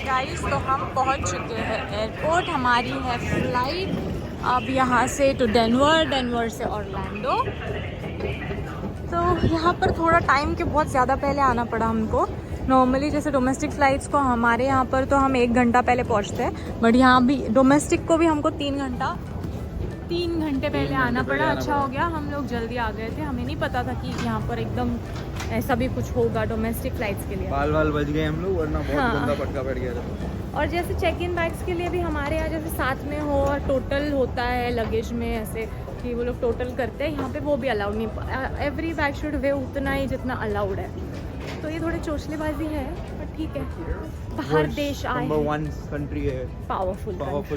Guys तो हम पहुंच चुके हैं एयरपोर्ट। हमारी है फ्लाइट अब यहाँ से टू डेनवर से ऑरलैंडो। तो यहाँ पर थोड़ा टाइम के बहुत ज़्यादा पहले आना पड़ा हमको। नॉर्मली जैसे डोमेस्टिक फ़्लाइट्स को हमारे यहाँ पर तो हम 1 घंटा पहले पहुँचते हैं, बट यहाँ भी डोमेस्टिक को भी हमको 3 घंटे पहले आना पड़ा। अच्छा हो गया हम लोग जल्दी आ गए थे, हमें नहीं पता था कि यहाँ पर एकदम ऐसा भी कुछ होगा डोमेस्टिक फ़्लाइट्स के लिए। बाल बच गए हम लोग, वरना बहुत गंदा पटका बैठ गया था। और जैसे चेक इन बैग्स के लिए भी हमारे यहाँ जैसे साथ में हो और टोटल होता है लगेज में ऐसे कि वो लोग टोटल करते हैं, यहाँ पे वो भी अलाउड नहीं। एवरी बैग शुड वे उतना ही जितना अलाउड है। तो ये थोड़ी चोचलेबाजी है, पर ठीक है, बाहर देश आए, नंबर 1 कंट्री है, पावरफुल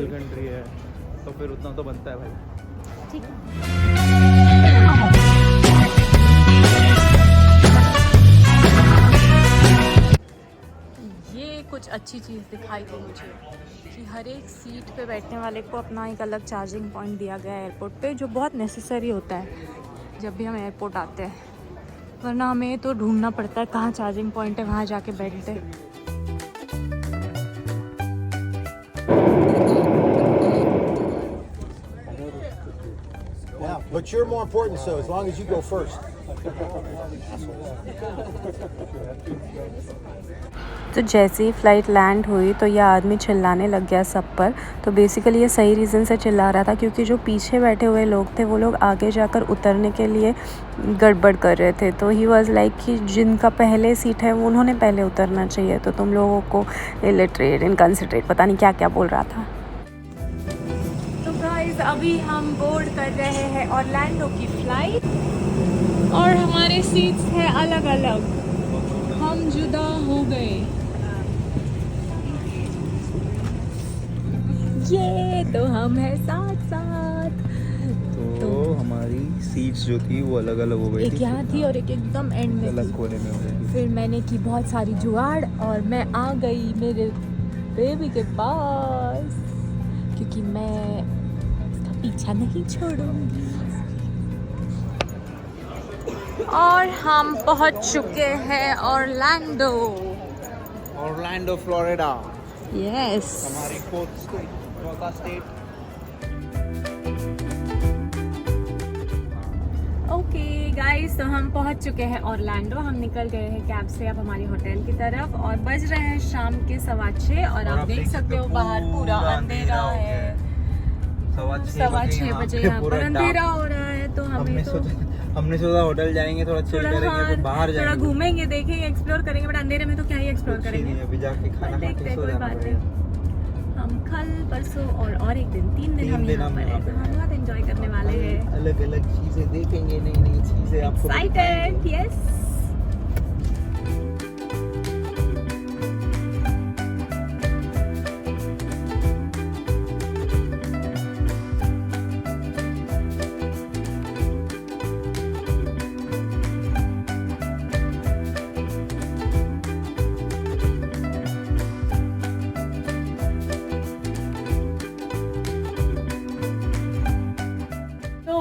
कंट्री है, तो फिर उतना तो बनता है भाई। ठीक है। ये कुछ अच्छी चीज़ दिखाई दी मुझे कि हर एक सीट पे बैठने वाले को अपना एक अलग चार्जिंग पॉइंट दिया गया है एयरपोर्ट पे, जो बहुत नेसेसरी होता है जब भी हम एयरपोर्ट आते हैं, वरना हमें तो ढूंढना पड़ता है कहाँ चार्जिंग पॉइंट है, वहाँ जाके बैठते हैं। Yeah, but you're more important, so as long as you go first. तो जैसे ही फ़्लाइट लैंड हुई तो यह आदमी चिल्लाने लग गया सब पर। तो बेसिकली ये सही रीज़न से चिल्ला रहा था क्योंकि जो पीछे बैठे हुए लोग थे वो लोग आगे जाकर उतरने के लिए गड़बड़ कर रहे थे। तो ही वाज लाइक कि जिनका पहले सीट है उन्होंने पहले उतरना चाहिए, तो तुम लोगों को इलिटरेट इनकंसिडरेट पता नहीं क्या क्या बोल रहा था। तो गाइस अभी हम बोर्ड कर रहे हैं ऑरलैंडो की फ़्लाइट और हमारे सीट्स हैं अलग अलग, हम जुदा हो गए। ये तो हम हैं साथ साथ। तो हमारी सीट्स जो थी वो अलग अलग हो गई एक यहाँ थी और एक एकदम एंड में अलग थी। कोने में हो गई थी। फिर मैंने की बहुत सारी जुगाड़ और मैं आ गई मेरे बेबी के पास, क्योंकि मैं उसका पीछा नहीं छोड़ूंगी। और हम पहुंच चुके हैं ऑरलैंडो, फ्लोरिडा। यस। हमारी चौथा स्टेट। ओके गाइस, तो हम पहुंच चुके हैं ऑरलैंडो। हम निकल गए हैं कैब से अब हमारी होटल की तरफ और बज रहे हैं शाम के 6:15 और आप देख सकते हो बाहर पूरा अंधेरा है। 6:15 बजे यहाँ पर अंधेरा हो रहा है। तो हमने सोचा होटल जाएंगे, थोड़ा चिल करेंगे, फिर बाहर जाएंगे, थोड़ा घूमेंगे, देखेंगे, एक्सप्लोर करेंगे, बट अंधेरे में तो क्या ही एक्सप्लोर करेंगे। अभी जाके खाना खा के सो जाना पड़ेगा। हम कल परसों और एक दिन 3 दिन हम यहाँ पर हैं, तो हम बहुत एंजॉय करने वाले हैं। अलग अलग चीजें देखेंगे, नई नई चीजें आपको एक्साइटेड, यस।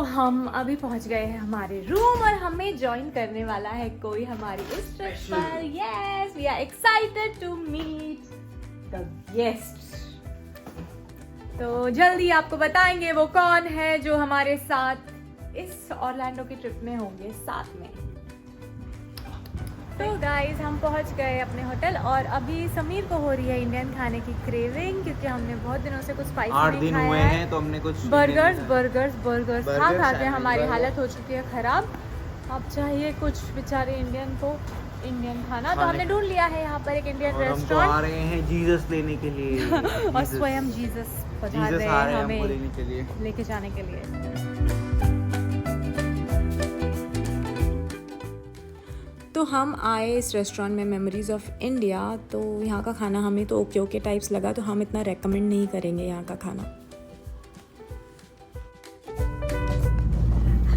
हम अभी पहुंच गए हैं हमारे रूम और हमें ज्वाइन करने वाला है कोई हमारी इस ट्रिप पर। Yes, we are excited to meet the guest. तो जल्दी आपको बताएंगे वो कौन है जो हमारे साथ इस ऑरलैंडो की ट्रिप में होंगे साथ में। तो गाइस हम पहुंच गए अपने होटल और अभी समीर को हो रही है इंडियन खाने की क्रेविंग, क्योंकि हमने बहुत दिनों से कुछ स्पाइसी नहीं खाया 8 दिन हुए हैं तो हमने कुछ बर्गर्स खा के हमारी हालत हो चुकी है खराब। अब चाहिए कुछ बेचारे इंडियन को इंडियन खाना, तो हमने ढूंढ लिया है यहाँ पर एक इंडियन रेस्टोरेंट। आ रहे हैं जीसस लेने के लिए और स्वयं जीसस पधार रहे हैं हमें लेके जाने के लिए। तो हम आए इस रेस्टोरेंट में मेमोरीज ऑफ इंडिया। तो यहाँ का खाना हमें तो ओके ओके टाइप्स लगा, तो हम इतना रेकमेंड नहीं करेंगे यहाँ का खाना।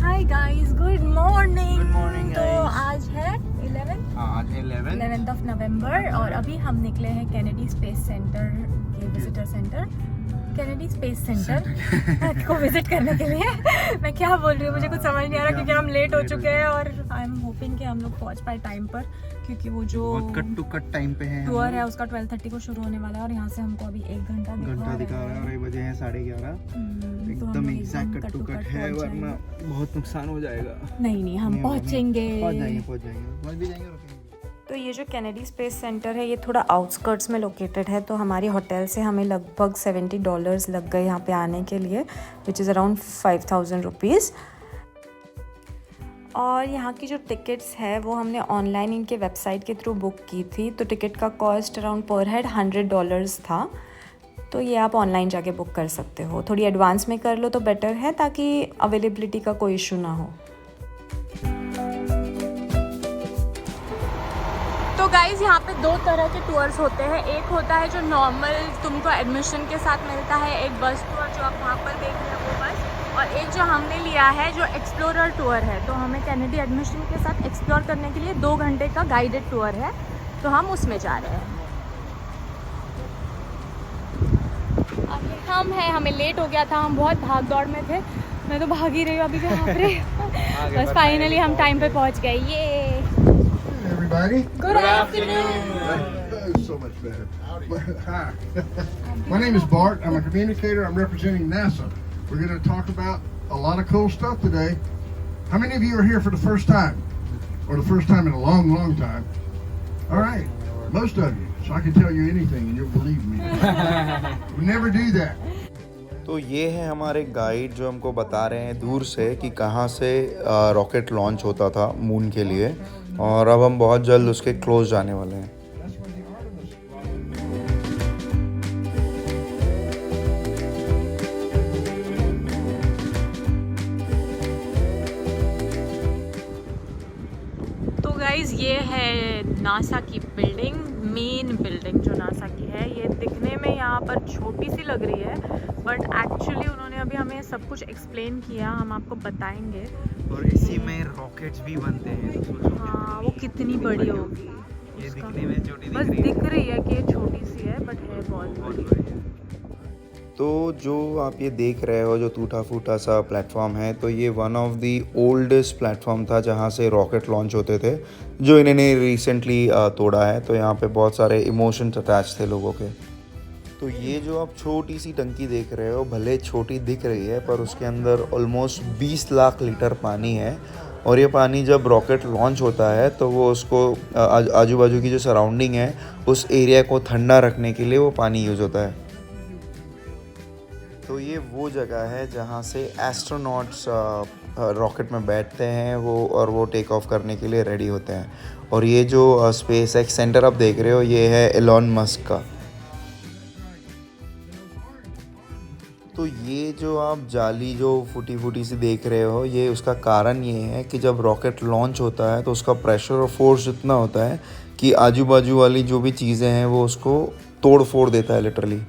Hi guys, good morning. तो guys. आज है 11th नवंबर और अभी हम निकले हैं कैनेडी स्पेस सेंटर के visitor centre, Kennedy space centre को विजिट करने के लिए। मैं क्या बोल रही हूँ, मुझे कुछ समझ नहीं आ रहा क्योंकि हम लेट हो चुके हैं और आई एम होपिंग कि हम लोग पहुँच पाए टाइम पर, क्योंकि वो जो बहुत कट टू कट टाइम पे है। टूर है उसका 12:30 को शुरू होने वाला है और यहाँ से हमको अभी 1 घंटा दिखा रहा है और ये बजे हैं 11:30। एकदम एग्जैक्ट कट टू कट है, वरना बहुत नुकसान हो जाएगा। नहीं हम पहुँचेंगे। पहुँच भी जाएंगे, रुकेंगे। तो ये जो कैनेडी स्पेस सेंटर है ये थोड़ा आउटस्कर्ट्स में लोकेटेड है, तो हमारी होटल से हमें लगभग $70 लग गए यहाँ पे आने के लिए, विच इज़ अराउंड 5000 रुपीज़। और यहाँ की जो टिकट्स है वो हमने ऑनलाइन इनके वेबसाइट के थ्रू बुक की थी, तो टिकट का कॉस्ट अराउंड पर हेड $100 था। तो ये आप ऑनलाइन जाके बुक कर सकते हो, थोड़ी एडवांस में कर लो तो बेटर है ताकि अवेलेबिलिटी का कोई इशू ना हो। तो गाइज़ यहाँ पे 2 तरह के टूर्स होते हैं। एक होता है जो नॉर्मल तुमको एडमिशन के साथ मिलता है, एक बस टूर जो आप वहाँ पर देख रहे हो वो बस, और एक जो हमने लिया है जो एक्सप्लोरर टूर है। तो हमें कैनेडी एडमिशन के साथ एक्सप्लोर करने के लिए 2 घंटे का गाइडेड टूर है, तो हम उसमें जा रहे हैं। अभी हम हैं, हमें लेट हो गया था, हम बहुत भाग दौड़ में थे, मैं तो भाग ही रही हूँ अभी भी यहाँ पे। बस फाइनली हम टाइम पे पहुँच गए। ये Everybody? Good afternoon. So much better. Hi. My name is Bart. I'm a communicator. I'm representing NASA. We're going to talk about a lot of cool stuff today. How many of you are here for the first time? Or the first time in a long, long time? All right. Most of you. So I can tell you anything and you'll believe me. We never do that. तो ये है हमारे guide जो हमको बता रहे हैं दूर से कि कहाँ से रॉकेट लॉन्च होता था मून के लिए, और अब हम बहुत जल्द उसके क्लोज जाने वाले हैं। तो गाइज़ ये है नासा की बिल्डिंग, मेन बिल्डिंग जो नासा की है। ये दिखने में यहाँ पर छोटी सी लग रही है, बट एक्चुअली उन्होंने अभी हमें सब कुछ एक्सप्लेन किया, हम आपको बताएंगे। और इसी में रॉकेट्स भी बनते हैं, तो सोचो हाँ वो कितनी बड़ी होगी। ये दिखने में छोटी बस दिख रही है, दिख रही है कि ये छोटी सी है, बट है बहुत बड़ी। बड़ी है। तो जो आप ये देख रहे हो जो टूटा फूटा सा प्लेटफॉर्म है, तो ये one of the oldest platform था जहाँ से रॉकेट लॉन्च होते थे, जो इन्होंने रिसेंटली तोड़ा है। तो यहाँ पे बहुत सारे इमोशंस अटैच थे लोगों के। तो ये जो आप छोटी सी टंकी देख रहे हो, भले छोटी दिख रही है पर उसके अंदर ऑलमोस्ट 20 लाख लीटर पानी है, और ये पानी जब रॉकेट लॉन्च होता है तो वो उसको आजू बाजू की जो सराउंडिंग है उस एरिया को ठंडा रखने के लिए वो पानी यूज़ होता है। तो ये वो जगह है जहाँ से एस्ट्रोनॉट्स रॉकेट में बैठते हैं और वो टेक ऑफ करने के लिए रेडी होते हैं। और ये जो स्पेस एक्स सेंटर आप देख रहे हो ये है एलॉन मस्क का। तो ये जो आप जाली जो फूटी सी देख रहे हो, ये उसका कारण ये है कि जब रॉकेट लॉन्च होता है तो उसका प्रेशर और फोर्स इतना होता है कि आजू बाजू वाली जो भी चीज़ें हैं वो उसको तोड़ फोड़ देता है लिटरली।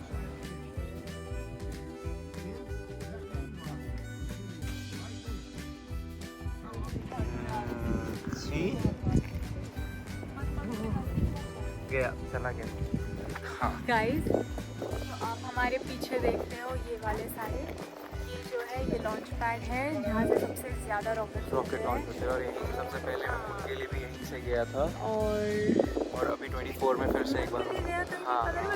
गया, चला गया। गाइस तो आप हमारे पीछे देख रहे हो ये वाले सारे, ये जो है ये लॉन्च पैड है जहाँ से सबसे ज़्यादा रॉकेट लॉन्च होते हैं, और यहीं सबसे पहले मून के लिए भी यहीं से गया था, और अभी 24 में फिर से एक बार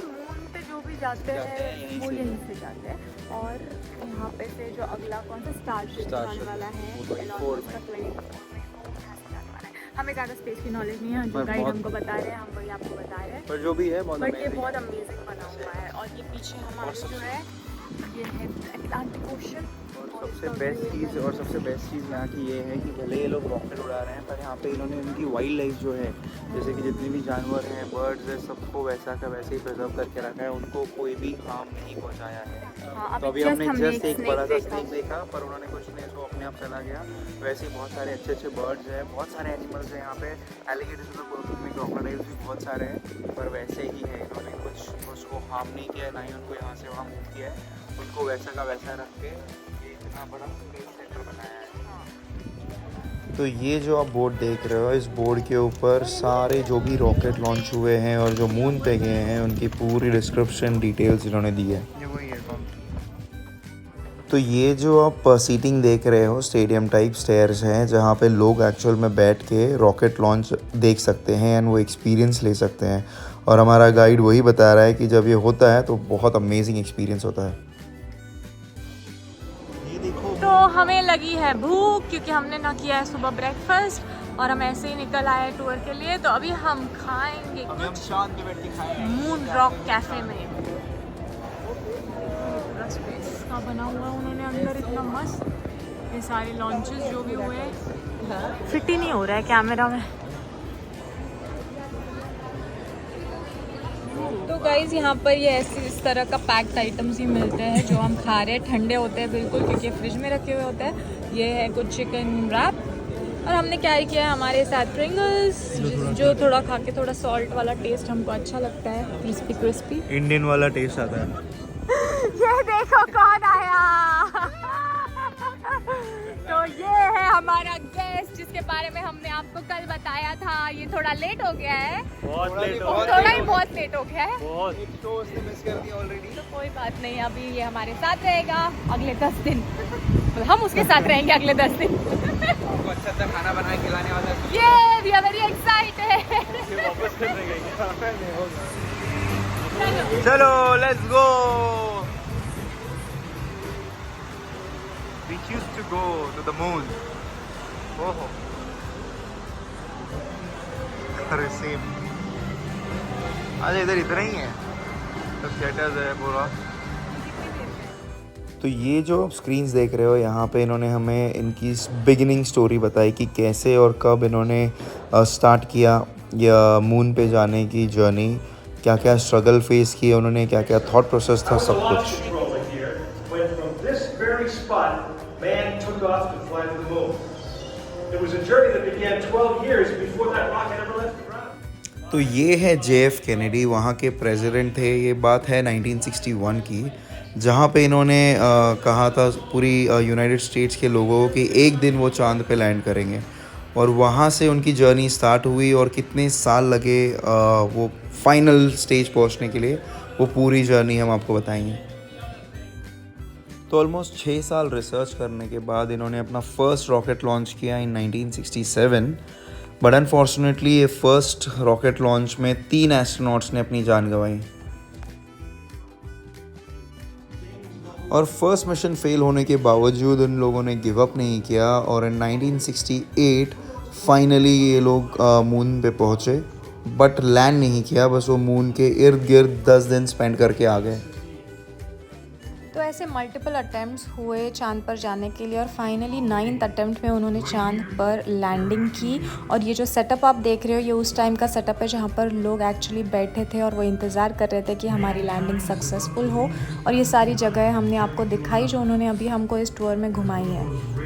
मून पे जो भी जाते हैं वो यहीं से जाते हैं। और यहाँ पे से जो अगला कौन सा स्टारशिप जाने वाला है 24 में। हमें ज़्यादा स्पेस की नॉलेज नहीं है, जो गाइड हमको बता रहे हैं हम वही आपको बता रहे हैं, पर जो भी है बट ये बहुत अमेजिंग बना हुआ है। और ये पीछे हमारे जो है ये है अटलांटिक ओशन। और सबसे बेस्ट चीज़ यहाँ की ये है कि भले ये लोग रॉकेट उड़ा रहे हैं पर यहाँ पे इन्होंने उनकी वाइल्ड लाइफ जो है, जैसे कि जितने भी जानवर हैं, बर्ड्स हैं, सबको वैसा का वैसे ही प्रिजर्व करके रखा है, उनको कोई भी हार्म नहीं पहुँचाया है। तो अभी हमने जस्ट एक बड़ा सा स्नेक देखा, पर उन्होंने कुछ नहीं, उसको अपने आप चला गया। वैसे ही बहुत सारे अच्छे बर्ड्स हैं, बहुत सारे एनिमल्स हैं यहाँ पे, एलिगेटर्स तो बोलते हैं, क्रोकोडाइल्स भी बहुत सारे हैं, पर वैसे ही है, इन्होंने कुछ उसको हार्म नहीं किया, ना ही उनको यहाँ से वहाँ मूव किया है, उनको वैसा का वैसा रख के ये इतना बड़ा स्पेस सेंटर बनाया है। तो ये जो आप बोर्ड देख रहे हो, इस बोर्ड के ऊपर सारे जो भी रॉकेट लॉन्च हुए हैं और जो मून पे गए हैं उनकी पूरी डिस्क्रिप्शन डिटेल्स इन्होंने दी है। ये वही है तो ये जो आप सीटिंग देख रहे हो स्टेडियम टाइप स्टेयर्स हैं जहाँ पे लोग एक्चुअल में बैठ के रॉकेट लॉन्च देख सकते हैं एंड वो एक्सपीरियंस ले सकते हैं। और हमारा गाइड वही बता रहा है कि जब ये होता है तो बहुत अमेजिंग एक्सपीरियंस होता है। तो हमें लगी है भूख क्योंकि हमने ना किया है सुबह ब्रेकफास्ट और हम ऐसे ही निकल आए टूर के लिए। तो अभी हम खाएंगे कुछ मून रॉक कैफे में। पूरा स्पेस का बना हुआ उन्होंने अंदर, इतना मस्त। ये सारे लॉन्चेस जो भी हुए फिट ही नहीं हो रहा है कैमरा में। तो गाइज यहाँ पर ये ऐसे इस तरह का पैक्ड आइटम्स ही मिलते हैं जो हम खा रहे हैं। ठंडे होते हैं बिल्कुल क्योंकि फ्रिज में रखे हुए होते हैं। ये है कुछ चिकन रैप और हमने कैरी किया है हमारे साथ प्रिंगल्स जो थोड़ा खा के थोड़ा सॉल्ट वाला टेस्ट हमको अच्छा लगता है, क्रिस्पी क्रिस्पी इंडियन वाला टेस्ट आता है। ये देखो कौन आया। तो ये है हमारा गेस्ट जिसके बारे में हमने आपको कल बताया था। ये थोड़ा लेट हो गया है, बहुत लेट हो गया है। तो उसने मिस कर दिया ऑलरेडी। तो कोई बात नहीं, अभी ये हमारे साथ रहेगा अगले 10 दिन। हम उसके साथ रहेंगे अगले 10 दिन। आपको अच्छा खाना बना के खिलाने वाला है। ये वी आर वेरी एक्साइटेड। चलो let's go. We choose to go to the moon. ओहो। अरे सेम। आज इधर इतना ही है। सब थिएटर्स है पूरा। तो ये जो आप स्क्रीन्स देख रहे हो यहाँ पे इन्होंने हमें इनकी बिगिनिंग स्टोरी बताई कि कैसे और कब इन्होंने स्टार्ट किया या मून पे जाने की जर्नी, क्या क्या स्ट्रगल फेस किए उन्होंने, क्या क्या थॉट प्रोसेस था, सब कुछ। Man took off to fly to the moon. It was a journey that began 12 years before that rocket ever left the ground. तो ये है JF कैनेडी, वहाँ के प्रेसिडेंट थे। ये बात है 1961 की, जहाँ पे इन्होंने कहा था पूरी यूनाइटेड स्टेट्स के लोगों को कि एक दिन वो चांद पे लैंड करेंगे। और वहाँ से उनकी जर्नी स्टार्ट हुई और कितने साल लगे वो फाइनल स्टेज पहुँचने के लिए, वो पूरी जर्नी हम आपको बताएंगे। तो ऑलमोस्ट 6 साल रिसर्च करने के बाद इन्होंने अपना फर्स्ट रॉकेट लॉन्च किया इन 1967। बट अनफॉर्चुनेटली ये फर्स्ट रॉकेट लॉन्च में 3 एस्ट्रोनॉट्स ने अपनी जान गंवाई। और फर्स्ट मिशन फेल होने के बावजूद उन लोगों ने गिव अप नहीं किया और इन 1968 फाइनली ये लोग मून पे पहुँचे। बट लैंड नहीं किया, बस वो मून के इर्द गिर्द 10 दिन स्पेंड करके आ गए। तो ऐसे मल्टीपल अटेम्प्ट्स हुए चांद पर जाने के लिए और फाइनली 9th अटेम्प्ट में उन्होंने चांद पर लैंडिंग की। और ये जो सेटअप आप देख रहे हो ये उस टाइम का सेटअप है जहाँ पर लोग एक्चुअली बैठे थे और वो इंतज़ार कर रहे थे कि हमारी लैंडिंग सक्सेसफुल हो। और ये सारी जगह हमने आपको दिखाई जो उन्होंने अभी हमको इस टूर में घुमाई है।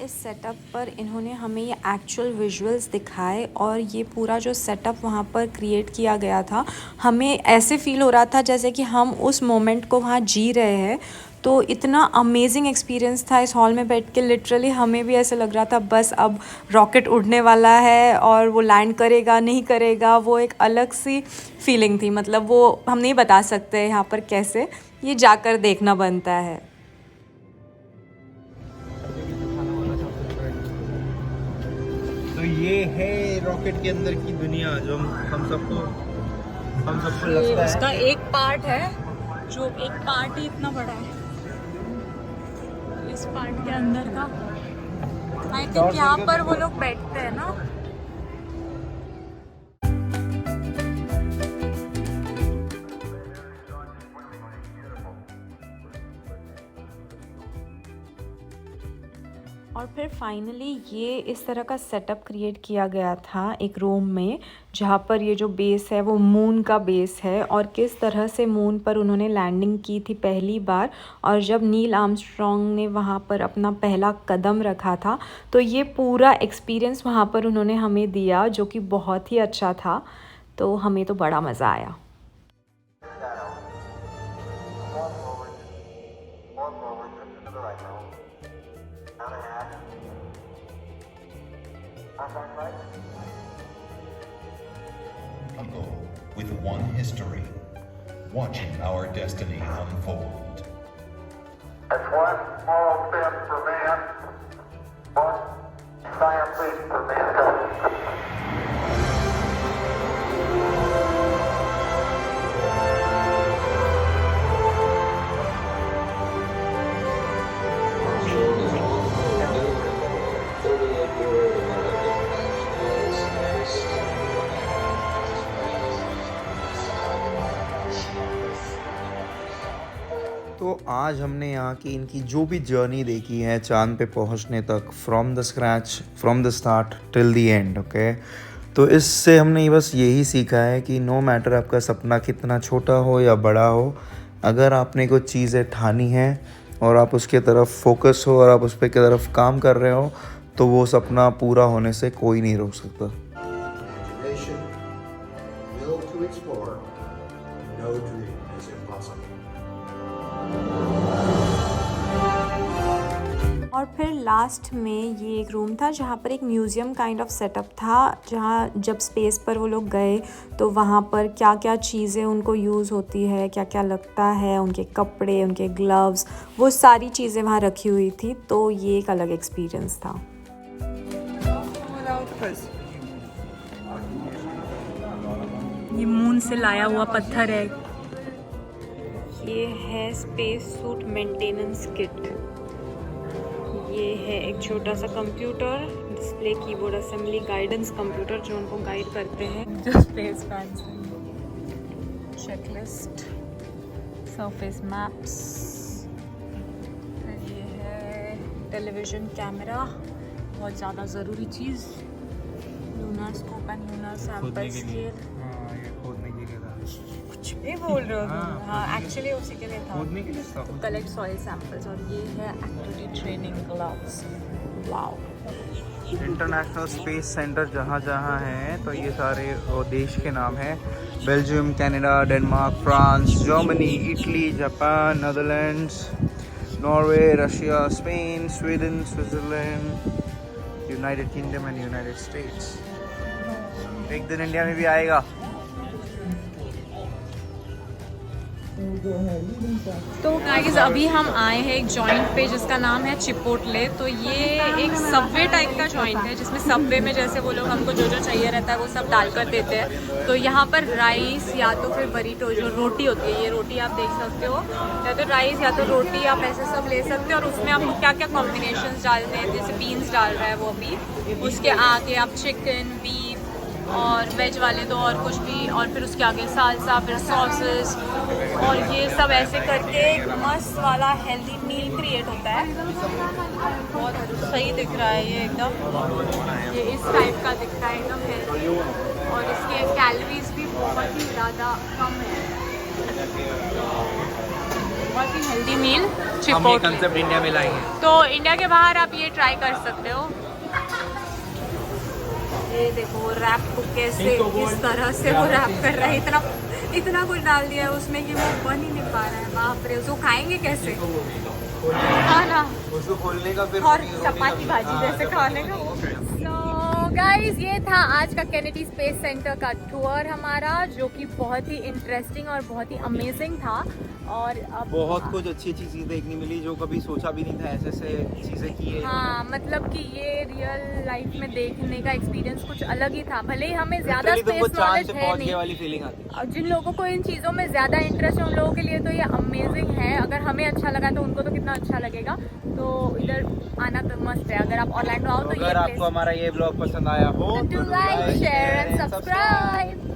इस सेटअप पर इन्होंने हमें ये एक्चुअल विजुअल्स दिखाए और ये पूरा जो सेटअप वहाँ पर क्रिएट किया गया था हमें ऐसे फील हो रहा था जैसे कि हम उस मोमेंट को वहाँ जी रहे हैं। तो इतना अमेजिंग एक्सपीरियंस था इस हॉल में बैठ के। लिटरली हमें भी ऐसे लग रहा था बस अब रॉकेट उड़ने वाला है और वो लैंड करेगा नहीं करेगा, वो एक अलग सी फीलिंग थी। मतलब वो हम नहीं बता सकते यहाँ पर कैसे, ये जाकर देखना बनता है। तो ये है रॉकेट के अंदर की दुनिया जो हम सबको लगता है। उसका एक पार्ट है जो एक पार्ट ही इतना बड़ा है इस पार्ट के अंदर का। आई थिंक यहाँ पर वो लोग बैठते हैं ना। और फिर फाइनली ये इस तरह का सेटअप क्रिएट किया गया था एक रूम में, जहाँ पर ये जो बेस है वो मून का बेस है और किस तरह से मून पर उन्होंने लैंडिंग की थी पहली बार, और जब नील आर्मस्ट्रॉन्ग ने वहाँ पर अपना पहला कदम रखा था तो ये पूरा एक्सपीरियंस वहाँ पर उन्होंने हमें दिया, जो कि बहुत ही अच्छा था। तो हमें तो बड़ा मज़ा आया। A goal with one history, watching our destiny unfold. That's one small step for man, one giant leap for mankind. तो आज हमने यहाँ की इनकी जो भी जर्नी देखी है चांद पे पहुँचने तक, from the scratch, from the start till the end, okay. तो इससे हमने बस यही सीखा है कि नो मैटर आपका सपना कितना छोटा हो या बड़ा हो, अगर आपने कुछ चीज़ें ठानी है और आप उसके तरफ फोकस हो और आप उस पर की तरफ काम कर रहे हो, तो वो सपना पूरा होने से कोई नहीं रोक सकता। Imagination, will to explore, no dream is impossible. और फिर लास्ट में ये एक रूम था जहाँ पर एक म्यूज़ियम काइंड ऑफ सेटअप था, जहाँ जब स्पेस पर वो लोग गए तो वहाँ पर क्या क्या चीज़ें उनको यूज़ होती है, क्या क्या लगता है, उनके कपड़े, उनके ग्लव्स, वो सारी चीज़ें वहाँ रखी हुई थी। तो ये एक अलग एक्सपीरियंस था। ये मून से लाया हुआ पत्थर है। ये है स्पेस सूट मेंटेनेंस किट। ये है एक छोटा सा computer, display, keyboard assembly, guidance computer जो उनको गाइड करते हैं, जो स्पेस फैंस हैं, चेकलिस्ट, सरफेस मैप्स, फिर ये है टेलीविज़न कैमरा, बहुत ज़्यादा ज़रूरी चीज़, lunar scope and lunar sample scale. कुछ भी बोल रहे हो तुम? हाँ, एक्चुअली उसी के लिए था, कलेक्ट सॉइल सैंपल्स। और ये है activity training gloves. Wow. International space centre जहाँ जहाँ हैं, तो ये सारे देश के नाम हैं: Belgium, Canada, Denmark, France, Germany, Italy, Japan, Netherlands, Norway, Russia, Spain, Sweden, Switzerland, United kingdom and United states. एक दिन इंडिया में भी आएगा। तो गाइस अभी हम आए हैं एक जॉइंट पे जिसका नाम है चिपोटले। तो ये एक सबवे टाइप का जॉइंट है जिसमें सबवे में जैसे वो लोग हमको जो जो चाहिए रहता है वो सब डाल कर देते हैं। तो यहाँ पर राइस या तो फिर बरीटो जो रोटी होती है, ये रोटी आप देख सकते हो, या तो राइस या तो रोटी आप ऐसे सब ले सकते हो। और उसमें आपको क्या क्या कॉम्बिनेशंस डालने हैं, जैसे बीन्स डाल रहा है वो अभी, उसके आगे आप चिकन, बीफ और वेज वाले तो और कुछ भी, और फिर उसके आगे सालसा, फिर सॉसेस, और ये सब ऐसे करके एक मस्त वाला हेल्दी मील क्रिएट होता है। बहुत सही दिख रहा है ये एकदम, ये इस टाइप का दिखता है एकदम हेल्दी, और इसके कैलोरीज भी बहुत ही ज़्यादा कम है। बहुत ही healthy meal Chipotle. Concept India में लाएंगे, तो इंडिया के बाहर आप ये ट्राई कर सकते हो। ये देखो रैप को कैसे किस तरह से वो रैप कर रहा है, इतना कुछ डाल दिया है उसमें कि वो बन ही नहीं पा रहा है। बाप रे, उसको खाएंगे कैसे? खाना उसको खोलने का, फिर और चपाती भाजी जैसे खाने का। तो गाइस ये था आज का केनेडी स्पेस सेंटर का टूर हमारा, जो कि बहुत ही इंटरेस्टिंग और बहुत ही अमेजिंग था। और अब बहुत कुछ अच्छी अच्छी चीज़ें देखने मिली जो कभी सोचा भी नहीं था ऐसे चीज़ें की है। हाँ, मतलब कि ये रियल लाइफ में देखने का एक्सपीरियंस कुछ अलग ही था। भले ही हमें ज़्यादा स्पेस नॉलेज है नहीं, वाली फीलिंग आती है। और जिन लोगों को इन चीज़ों में ज़्यादा इंटरेस्ट है उन लोगों के लिए तो ये अमेजिंग है। अगर हमें अच्छा लगा तो उनको तो कितना अच्छा लगेगा। तो इधर आना तो मस्त है। अगर आप ऑरलैंडो आओ तो अगर आपको हमारा ये ब्लॉग पसंद आया हो तो लाइक, शेयर एंड सब्सक्राइब।